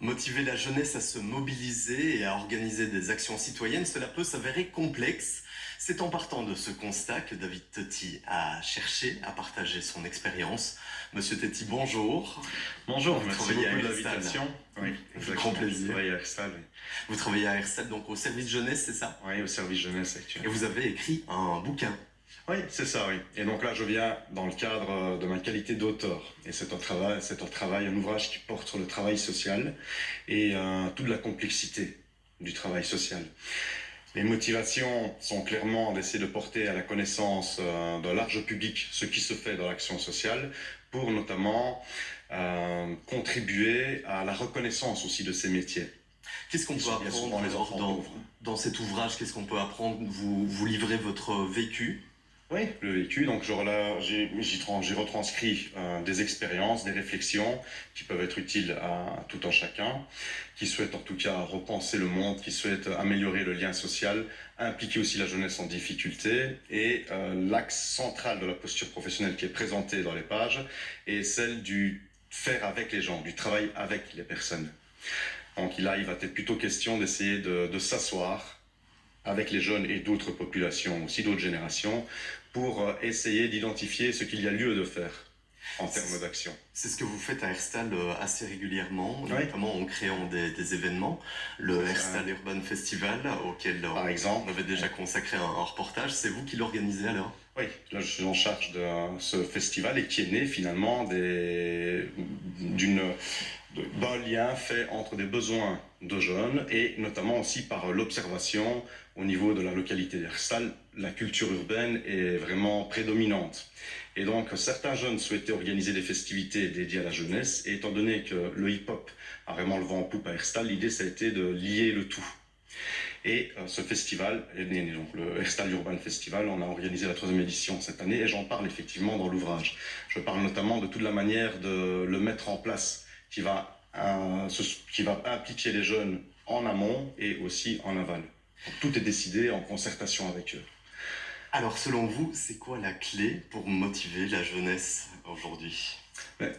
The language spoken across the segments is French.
Motiver la jeunesse à se mobiliser et à organiser des actions citoyennes, cela peut s'avérer complexe. C'est en partant de ce constat que David Totti a cherché à partager son expérience. Monsieur Totti, bonjour. Bonjour, Vous merci travaillez à beaucoup de Herstal. l'invitation. Oui, Avec grand plaisir. Je travaille à Herstal, oui. Vous travaillez à Herstal, donc au service jeunesse, c'est ça? Oui, au service jeunesse Et actuellement. vous avez écrit un bouquin. Oui, c'est ça, oui. Et donc là, je viens dans le cadre de ma qualité d'auteur. Et c'est un ouvrage qui porte sur le travail social et toute la complexité du travail social. Les motivations sont clairement d'essayer de porter à la connaissance d'un large public ce qui se fait dans l'action sociale pour notamment contribuer à la reconnaissance aussi de ces métiers. Qu'est-ce qu'on peut apprendre alors dans cet ouvrage? Qu'est-ce qu'on peut apprendre? Vous livrez votre vécu. Oui, le vécu. Donc j'y retranscris des expériences, des réflexions qui peuvent être utiles à tout un chacun, qui souhaite en tout cas repenser le monde, qui souhaite améliorer le lien social, impliquer aussi la jeunesse en difficulté. Et l'axe central de la posture professionnelle qui est présentée dans les pages est celle du faire avec les gens, du travail avec les personnes. Donc là, il va être plutôt question d'essayer de s'asseoir avec les jeunes et d'autres populations, aussi d'autres générations, pour essayer d'identifier ce qu'il y a lieu de faire en termes d'action. C'est ce que vous faites à Herstal assez régulièrement, Oui. Notamment en créant des événements. Le Herstal Urban Festival, auquel par exemple, on avait déjà consacré un reportage, c'est vous qui l'organisez alors? Oui, là je suis en charge de ce festival et qui est né finalement d'un lien fait entre des besoins de jeunes et notamment aussi par l'observation au niveau de la localité d'Herstal. La culture urbaine est vraiment prédominante. Et donc certains jeunes souhaitaient organiser des festivités dédiées à la jeunesse et étant donné que le hip-hop a vraiment le vent en poupe à Herstal, l'idée ça a été de lier le tout. Et ce festival est né, donc le Herstal Urban Festival. On a organisé la 3e édition cette année et j'en parle effectivement dans l'ouvrage. Je parle notamment de toute la manière de le mettre en place qui va impliquer les jeunes en amont et aussi en aval. Donc, tout est décidé en concertation avec eux. Alors selon vous, c'est quoi la clé pour motiver la jeunesse aujourd'hui?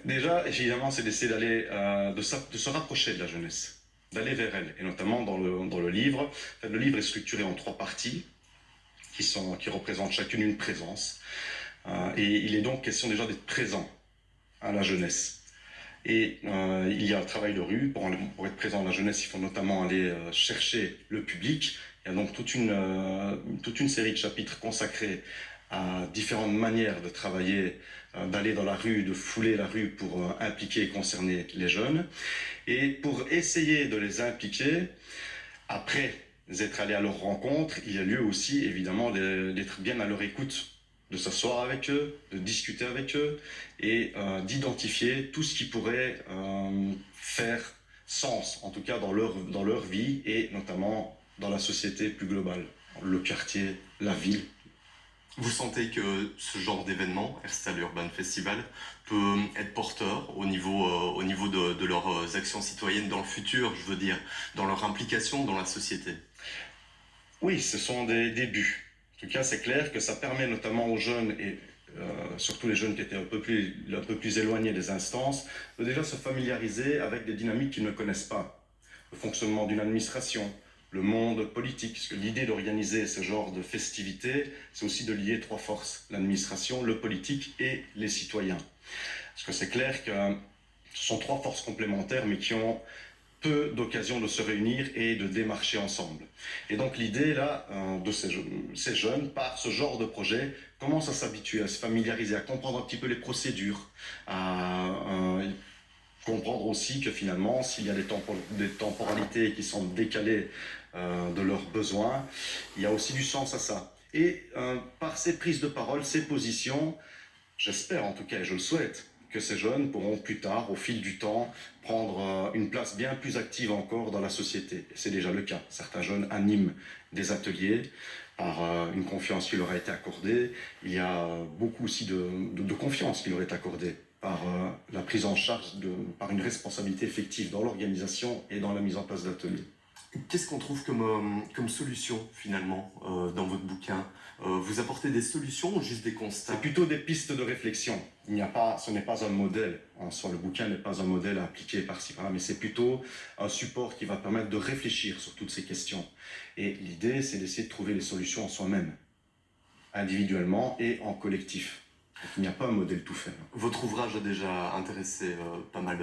Déjà, évidemment, c'est d'essayer d'aller, de se rapprocher de la jeunesse, d'aller vers elle, et notamment dans le livre. Le livre est structuré en 3 parties qui représentent chacune une présence. Et il est donc question déjà d'être présent à la jeunesse. Et il y a le travail de rue. Pour être présent à la jeunesse, il faut notamment aller chercher le public. Il y a donc toute une série de chapitres consacrés à différentes manières de travailler, d'aller dans la rue, de fouler la rue pour impliquer et concerner les jeunes. Et pour essayer de les impliquer, après être allé à leur rencontre, il y a lieu aussi évidemment d'être bien à leur écoute, de s'asseoir avec eux, de discuter avec eux et d'identifier tout ce qui pourrait faire sens, en tout cas dans leur vie et notamment dans la société plus globale, le quartier, la ville. Vous sentez que ce genre d'événement, Herstal Urban Festival, peut être porteur au niveau de leurs actions citoyennes dans le futur, je veux dire, dans leur implication dans la société? Oui, ce sont des débuts. En tout cas, c'est clair que ça permet notamment aux jeunes, et surtout les jeunes qui étaient un peu plus éloignés des instances, de déjà se familiariser avec des dynamiques qu'ils ne connaissent pas. Le fonctionnement d'une administration, le monde politique. Parce que l'idée d'organiser ce genre de festivités, c'est aussi de lier 3 forces, l'administration, le politique et les citoyens. Parce que c'est clair que ce sont 3 forces complémentaires, mais qui ont peu d'occasions de se réunir et de démarcher ensemble. Et donc l'idée là de ces jeunes, par ce genre de projet, commencent à s'habituer, à se familiariser, à comprendre un petit peu les procédures, à comprendre aussi que finalement, s'il y a des temporalités qui sont décalées de leurs besoins, il y a aussi du sens à ça. Et par ces prises de parole, ces positions, j'espère en tout cas, et je le souhaite, que ces jeunes pourront plus tard, au fil du temps, prendre une place bien plus active encore dans la société. Et c'est déjà le cas. Certains jeunes animent des ateliers par une confiance qui leur a été accordée. Il y a beaucoup aussi de confiance qui leur est accordée par la prise en charge, par une responsabilité effective dans l'organisation et dans la mise en place d'ateliers. Qu'est-ce qu'on trouve comme solution finalement dans votre bouquin? Vous apportez des solutions ou juste des C'est constats? plutôt des pistes de réflexion. Il n'y a pas, ce n'est pas un modèle en soi. Le bouquin n'est pas un modèle à appliquer par-ci par-là, mais c'est plutôt un support qui va permettre de réfléchir sur toutes ces questions. Et l'idée, c'est d'essayer de trouver les solutions en soi-même, individuellement et en collectif. Donc, il n'y a pas un modèle tout fait. Votre ouvrage a déjà intéressé pas mal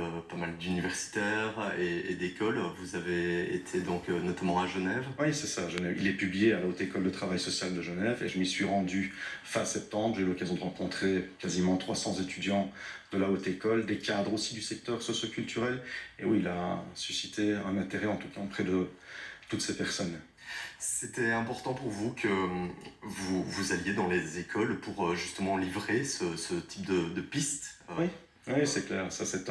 d'universitaires et d'écoles. Vous avez été donc notamment à Genève. Oui, c'est ça, Genève. Il est publié à la Haute École de Travail Social de Genève et je m'y suis rendu fin septembre. J'ai eu l'occasion de rencontrer quasiment 300 étudiants de la Haute École, des cadres aussi du secteur socioculturel. Et oui, il a suscité un intérêt en tout cas auprès de toutes ces personnes. C'était important pour vous que vous alliez dans les écoles pour justement livrer ce type de pistes. Oui, oui, c'est clair. Ça, c'est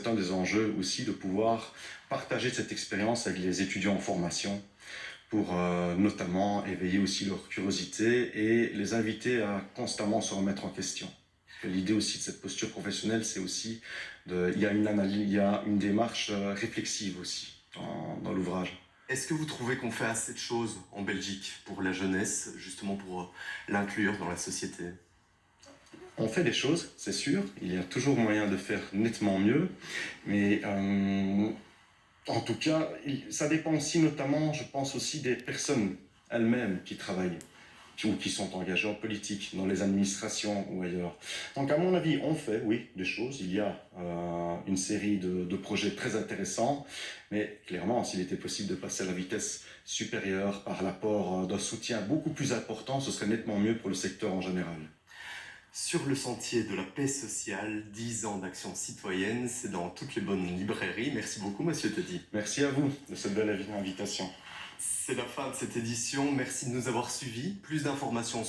un des enjeux aussi de pouvoir partager cette expérience avec les étudiants en formation pour notamment éveiller aussi leur curiosité et les inviter à constamment se remettre en question. Parce que l'idée aussi de cette posture professionnelle, c'est aussi il y a une analyse, il y a une démarche réflexive aussi dans l'ouvrage. Est-ce que vous trouvez qu'on fait assez de choses en Belgique pour la jeunesse, justement pour l'inclure dans la société? On fait des choses, c'est sûr. Il y a toujours moyen de faire nettement mieux, mais en tout cas, ça dépend aussi notamment, je pense aussi des personnes elles-mêmes qui travaillent ou qui sont engagées en politique, dans les administrations ou ailleurs. Donc à mon avis, on fait, oui, des choses. Il y a une série de projets très intéressants, mais clairement, s'il était possible de passer à la vitesse supérieure par l'apport d'un soutien beaucoup plus important, ce serait nettement mieux pour le secteur en général. Sur le sentier de la paix sociale, 10 ans d'action citoyenne, c'est dans toutes les bonnes librairies. Merci beaucoup, Monsieur Teddy. Merci à vous de cette belle invitation. C'est la fin de cette édition. Merci de nous avoir suivis. Plus d'informations